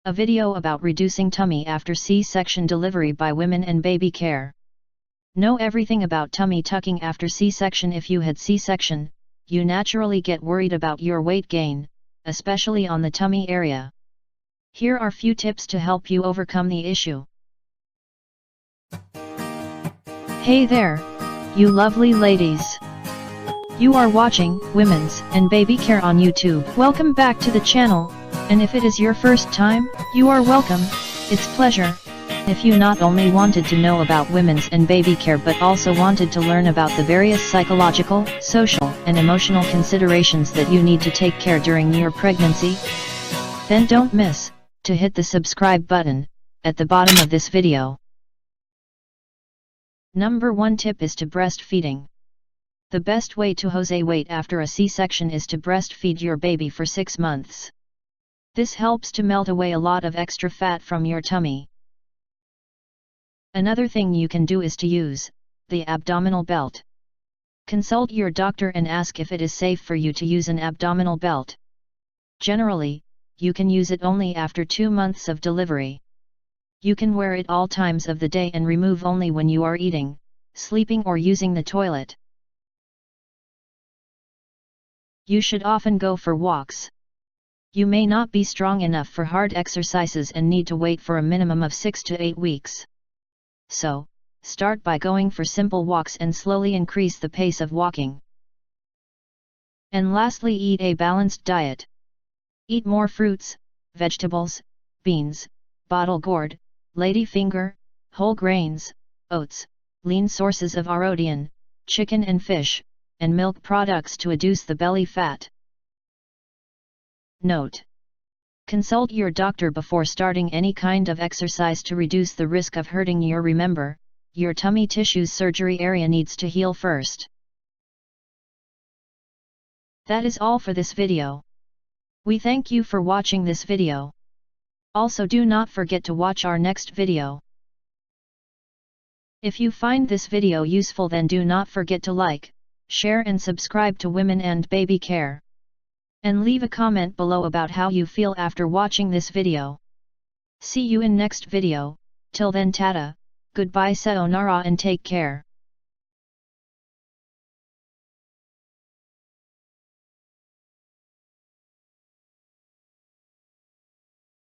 A video about reducing tummy after C-section delivery by women and baby care. Know everything about tummy tucking after C-section. If you had C-section, you naturally get worried about your weight gain, especially on the tummy area. Here are few tips to help you overcome the issue. Hey there, you lovely ladies. You are watching Women's and Baby Care on YouTube. Welcome back to the channel, and if it is your first time, you are welcome. It's pleasure. If you not only wanted to know about women's and baby care but also wanted to learn about the various psychological, social, and emotional considerations that you need to take care during your pregnancy, then don't miss to hit the subscribe button at the bottom of this video. Number 1 tip is to breastfeeding. The best way to lose weight after a C-section is to breastfeed your baby for 6 months. This helps to melt away a lot of extra fat from your tummy. Another thing you can do is to use the abdominal belt. Consult your doctor and ask if it is safe for you to use an abdominal belt. Generally, you can use it only after 2 months of delivery. You can wear it all times of the day and remove only when you are eating, sleeping or using the toilet. You should often go for walks. You may not be strong enough for hard exercises and need to wait for a minimum of 6 to 8 weeks. So, start by going for simple walks and slowly increase the pace of walking. And lastly, eat a balanced diet. Eat more fruits, vegetables, beans, bottle gourd, ladyfinger, whole grains, oats, lean sources of protein, chicken and fish, and milk products to reduce the belly fat. Note: consult your doctor before starting any kind of exercise to reduce the risk of hurting your. Remember, your tummy tissue's surgery area needs to heal first. That is all for this video. We thank you for watching this video. Also, do not forget to watch our next video. If you find this video useful, then do not forget to like, share and subscribe to Women and Baby Care. And leave a comment below about how you feel after watching this video. See you in next video. Till then, tata, goodbye, sayonara and take care.